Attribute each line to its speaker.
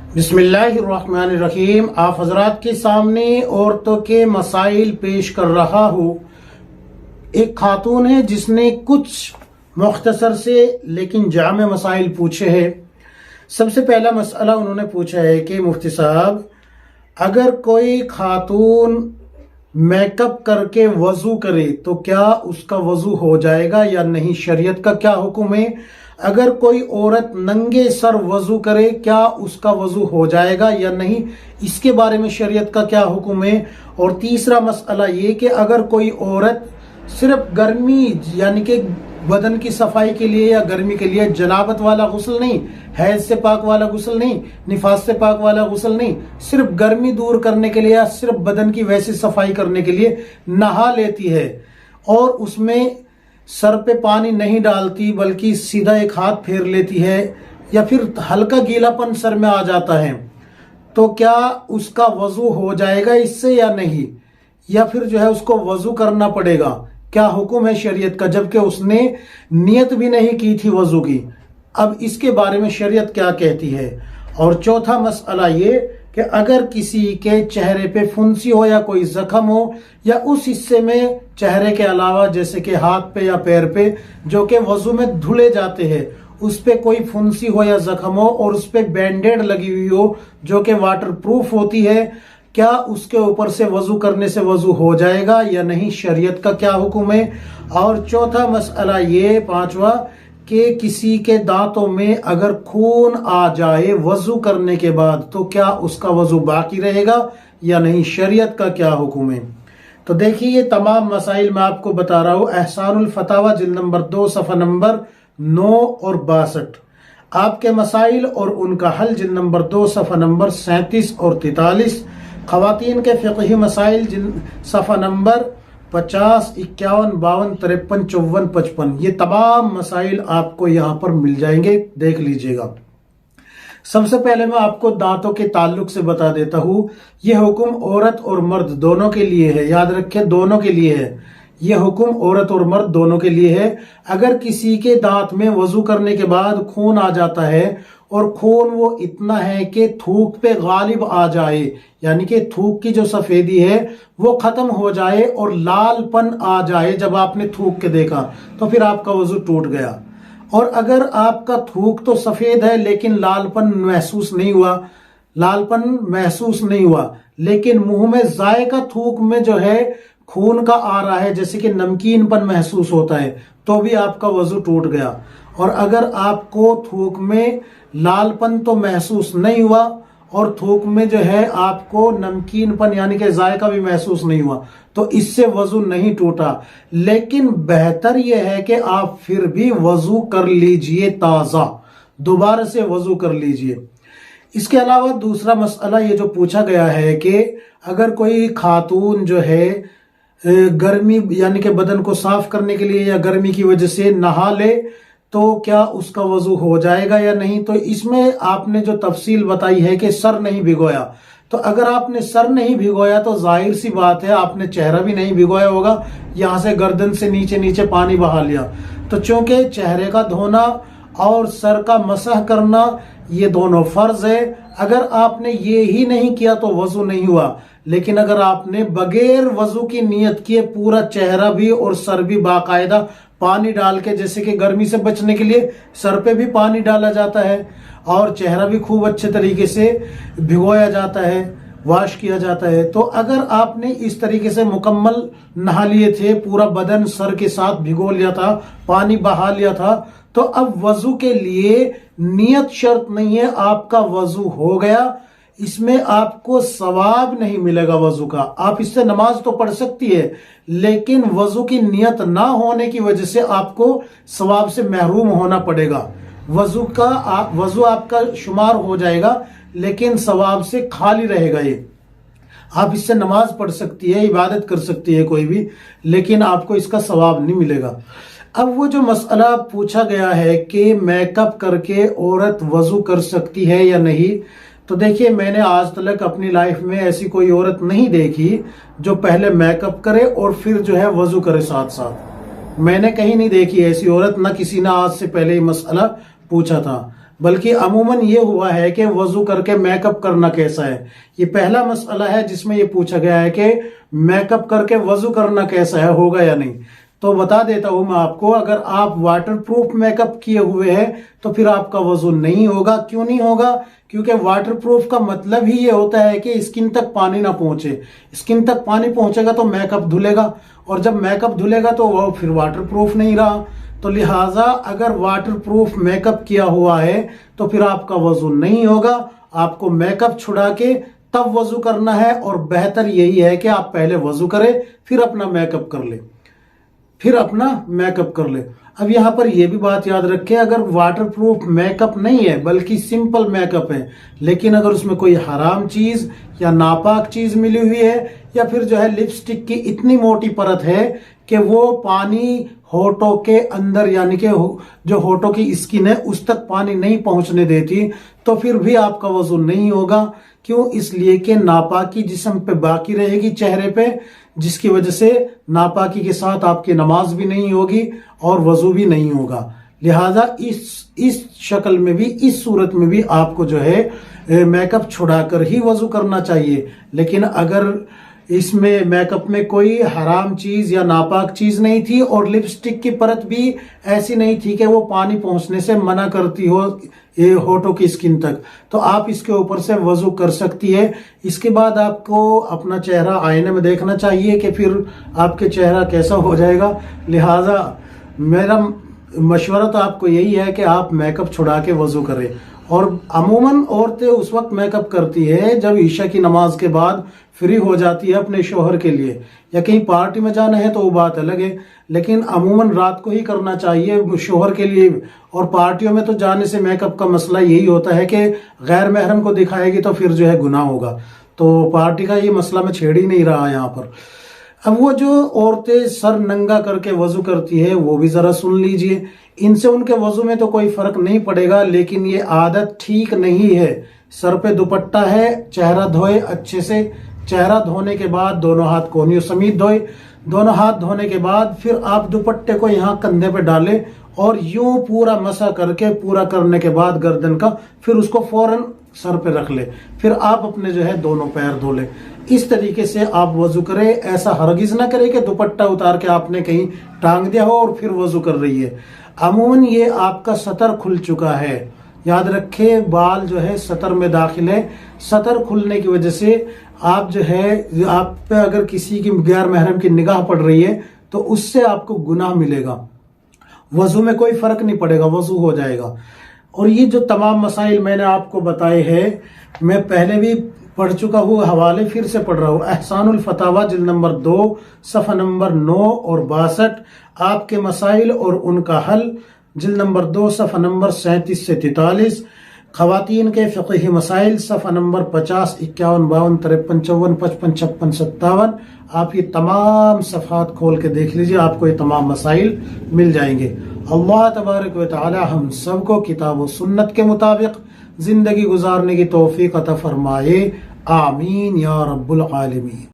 Speaker 1: बिस्मिल्लाहिर्रहमानिर्रहीम। आप हजरात के सामने औरतों के मसाइल पेश कर रहा हूँ। एक खातून है जिसने कुछ मुख्तसर से लेकिन जामे मसाइल पूछे हैं। सबसे पहला मसला उन्होंने पूछा है कि मुफ्ती साहब, अगर कोई खातून मेकअप करके वजू करे तो क्या उसका वजू हो जाएगा या नहीं? शरीयत का क्या हुक्म है? अगर कोई औरत नंगे सर वजू करे क्या उसका वजू हो जाएगा या नहीं? इसके बारे में शरीयत का क्या हुक्म है? और तीसरा मसला ये कि अगर कोई औरत सिर्फ गर्मी यानी कि बदन की सफाई के लिए या गर्मी के लिए, जनाबत वाला गुस्ल नहीं, हैज से पाक वाला गुस्ल नहीं, निफास से पाक वाला गुस्ल नहीं, सिर्फ गर्मी दूर करने के लिए या सिर्फ बदन की वैसी सफाई करने के लिए नहा लेती है और उसमें सर पे पानी नहीं डालती बल्कि सीधा एक हाथ फेर लेती है या फिर हल्का गीलापन सर में आ जाता है, तो क्या उसका वजू हो जाएगा इससे या नहीं? या फिर जो है उसको वजू करना पड़ेगा? क्या हुक्म है शरीयत का, जबकि उसने नियत भी नहीं की थी वजू की? अब इसके बारे में शरीयत क्या कहती है? और चौथा मसला ये कि अगर किसी के चेहरे पे फुंसी हो या कोई जख्म हो या उस हिस्से में चेहरे के अलावा जैसे कि हाथ पे या पैर पे जो कि वजू में धुले जाते हैं, उस पे कोई फुंसी हो या जख्म हो और उस पे बैंडेड लगी हुई हो जो कि वाटर प्रूफ होती है, क्या उसके ऊपर से वजू करने से वजू हो जाएगा या नहीं? शरीयत का क्या हुक्म है? और चौथा मसला ये, पांचवा, कि किसी के दांतों में अगर खून आ जाए वजू करने के बाद तो क्या उसका वजू बाकी रहेगा या नहीं? शरीयत का क्या हुक्म है? तो देखिए, ये तमाम मसाइल मैं आपको बता रहा हूँ। एहसानुल फतावा जिल्द नंबर 2 सफ़ा नंबर 9 और 62, आपके मसाइल और उनका हल जिल्द नंबर 2 सफ़ा नंबर 37 और 43, खवातीन के फ़िक़ही मसाइल सफ़ा नंबर 50, 51, 52, 53, 54, 55, ये तमाम मसाइल आपको यहाँ पर मिल जाएंगे, देख लीजिएगा। सबसे पहले मैं आपको दांतों के ताल्लुक से बता देता हूँ। यह हुक्म औरत और मर्द दोनों के लिए है, याद रखें, दोनों के लिए है। यह हुक्म औरत और मर्द दोनों के लिए है। अगर किसी के दांत में वजू करने के बाद खून आ जाता है और खून वो इतना है कि थूक पे गालिब आ जाए, यानी कि थूक की जो सफेदी है वो खत्म हो जाए और लालपन आ जाए जब आपने थूक के देखा, तो फिर आपका वजू टूट गया। और अगर आपका थूक तो सफेद है लेकिन लालपन महसूस नहीं हुआ, लेकिन मुंह में जायका थूक में जो है खून का आ रहा है, जैसे कि नमकीनपन महसूस होता है, तो भी आपका वजू टूट गया। और अगर आपको थूक में लालपन तो महसूस नहीं हुआ और थूक में जो है आपको नमकीनपन यानी कि जायका भी महसूस नहीं हुआ, तो इससे वजू नहीं टूटा। लेकिन बेहतर यह है कि आप फिर भी वजू कर लीजिए, ताज़ा दोबारा से वजू कर लीजिए। इसके अलावा दूसरा मसला ये जो पूछा गया है कि अगर कोई खातून जो है गर्मी यानी कि बदन को साफ करने के लिए या गर्मी की वजह से नहा ले तो क्या उसका वजू हो जाएगा या नहीं? तो इसमें आपने जो तफसील बताई है कि सर नहीं भिगोया, तो अगर आपने सर नहीं भिगोया तो जाहिर सी बात है आपने चेहरा भी नहीं भिगोया होगा, यहां से गर्दन से नीचे नीचे पानी बहा लिया। तो चूंकि चेहरे का धोना और सर का मसह करना ये दोनों फर्ज है, अगर आपने ये ही नहीं किया तो वजू नहीं हुआ। लेकिन अगर आपने बगैर वजू की नियत किए पूरा चेहरा भी और सर भी बाकायदा पानी डाल के, जैसे कि गर्मी से बचने के लिए सर पे भी पानी डाला जाता है और चेहरा भी खूब अच्छे तरीके से भिगोया जाता है, वॉश किया जाता है, तो अगर आपने इस तरीके से मुकम्मल नहा लिए थे, पूरा बदन सर के साथ भिगो लिया था, पानी बहा लिया था, तो अब वजू के लिए नियत शर्त नहीं है, आपका वजू हो गया। इसमें आपको सवाब नहीं मिलेगा वजू का। आप इससे नमाज तो पढ़ सकती है लेकिन वजू की नियत ना होने की वजह से आपको सवाब से महरूम होना पड़ेगा। वजू आपका शुमार हो जाएगा लेकिन सवाब से खाली रहेगा। ये आप इससे नमाज पढ़ सकती है, इबादत कर सकती है कोई भी, लेकिन आपको इसका सवाब नहीं मिलेगा। अब वो जो मसला पूछा गया है कि मेकअप करके औरत वजू कर सकती है या नहीं, तो देखिए, मैंने आज तक अपनी लाइफ में ऐसी कोई औरत नहीं देखी जो पहले मेकअप करे और फिर जो है वजू करे साथ साथ। मैंने कहीं नहीं देखी ऐसी औरत, ना किसी ने आज से पहले ये मसला पूछा था। बल्कि अमूमन ये हुआ है कि वजू करके मेकअप करना कैसा है। ये पहला मसला है जिसमें ये पूछा गया है कि मेकअप करके वजू करना कैसा है, होगा या नहीं। तो बता देता हूं मैं आपको, अगर आप वाटरप्रूफ मेकअप किए हुए हैं तो फिर आपका वजू नहीं होगा। क्यों नहीं होगा? क्योंकि वाटरप्रूफ का मतलब ही ये होता है कि स्किन तक पानी ना पहुंचे। स्किन तक पानी पहुंचेगा तो मेकअप धुलेगा, और जब मेकअप धुलेगा तो वो फिर वाटरप्रूफ नहीं रहा। तो लिहाजा अगर वाटरप्रूफ मेकअप किया हुआ है तो फिर आपका वजू नहीं होगा। आपको मेकअप छुड़ा के तब वजू करना है, और बेहतर यही है कि आप पहले वजू करें फिर अपना मेकअप कर ले। अब यहां पर यह भी बात याद रखें, अगर वाटरप्रूफ मेकअप नहीं है बल्कि सिंपल मेकअप है, लेकिन अगर उसमें कोई हराम चीज या नापाक चीज मिली हुई है, या फिर जो है लिपस्टिक की इतनी मोटी परत है कि वो पानी होठों के अंदर, यानी कि जो होठों की स्किन है उस तक पानी नहीं पहुंचने देती, तो फिर भी आपका वजू नहीं होगा। क्यों? इसलिए कि नापाकी जिस्म पे बाकी रहेगी, चेहरे पे, जिसकी वजह से नापाकी के साथ आपकी नमाज भी नहीं होगी और वजू भी नहीं होगा। लिहाजा इस शक्ल में भी, इस सूरत में भी आपको जो है मेकअप छुड़ाकर ही वजू करना चाहिए। लेकिन अगर इसमें मेकअप में कोई हराम चीज या नापाक चीज नहीं थी, और लिपस्टिक की परत भी ऐसी नहीं थी कि वो पानी पहुंचने से मना करती हो ये होठों की स्किन तक, तो आप इसके ऊपर से वजू कर सकती है। इसके बाद आपको अपना चेहरा आईने में देखना चाहिए कि फिर आपके चेहरा कैसा हो जाएगा। लिहाजा मेरा मशवरा तो आपको यही है कि आप मेकअप छुड़ा के वजू करें। और अमूमन औरतें उस वक्त मेकअप करती है जब ईशा की नमाज के बाद फ्री हो जाती है अपने शोहर के लिए, या कहीं पार्टी में जाना है तो वो बात अलग है, लेकिन अमूमन रात को ही करना चाहिए शोहर के लिए। और पार्टियों में तो जाने से मेकअप का मसला यही होता है कि गैर महरम को दिखाएगी तो फिर जो है गुनाह होगा। तो पार्टी का ये मसला मैं छेड़ ही नहीं रहा यहाँ पर। अब वो जो औरतें सर नंगा करके वजू करती है वो भी जरा सुन लीजिए। इनसे उनके वजू में तो कोई फर्क नहीं पड़ेगा, लेकिन ये आदत ठीक नहीं है। सर पे दुपट्टा है, चेहरा धोए अच्छे से। चेहरा धोने के बाद दोनों हाथ कोहनियों समेत धोए। दोनों हाथ धोने के बाद फिर आप दुपट्टे को यहाँ कंधे पे डालें और यूं पूरा मसा करके, पूरा करने के बाद गर्दन का, फिर उसको फौरन सर पे रख ले। फिर आप अपने जो है दोनों पैर धो ले। इस तरीके से आप वजू करें। ऐसा हरगिज ना करें कि दुपट्टा उतार के आपने कहीं टांग दिया हो और फिर वजू कर रही है। अमूमन ये आपका सतर खुल चुका है। याद रखे, बाल जो है सतर में दाखिल है। सतर खुलने की वजह से आप जो है, आप पे अगर किसी की गैर महरम की निगाह पड़ रही है तो उससे आपको गुनाह मिलेगा। वजू में कोई फर्क नहीं पड़ेगा, वजू हो जाएगा। और ये जो तमाम मसाइल मैंने आपको बताए हैं, मैं पहले भी पढ़ चुका हूँ, हवाले फिर से पढ़ रहा हूँ। एहसानुल फतावा जिल्द नंबर 2 सफ़ा नंबर 9 और 62, आपके मसाइल और उनका हल जिल्द नंबर 2 सफ़ा नंबर 37 से 43, खवातीन के फ़िक़ही मसाइल सफ़ा नंबर 50, 51, 52, 53, 54, 55, 56, 57। आप ये तमाम सफ़ात खोल के देख लीजिए, आपको ये तमाम मसाइल मिल जाएंगे। अल्लाह तबारक व तआला हम सबको किताब व सुन्नत के मुताबिक जिंदगी गुजारने की तौफीक अता फरमाए। आमीन या रब्बुल आलमीन।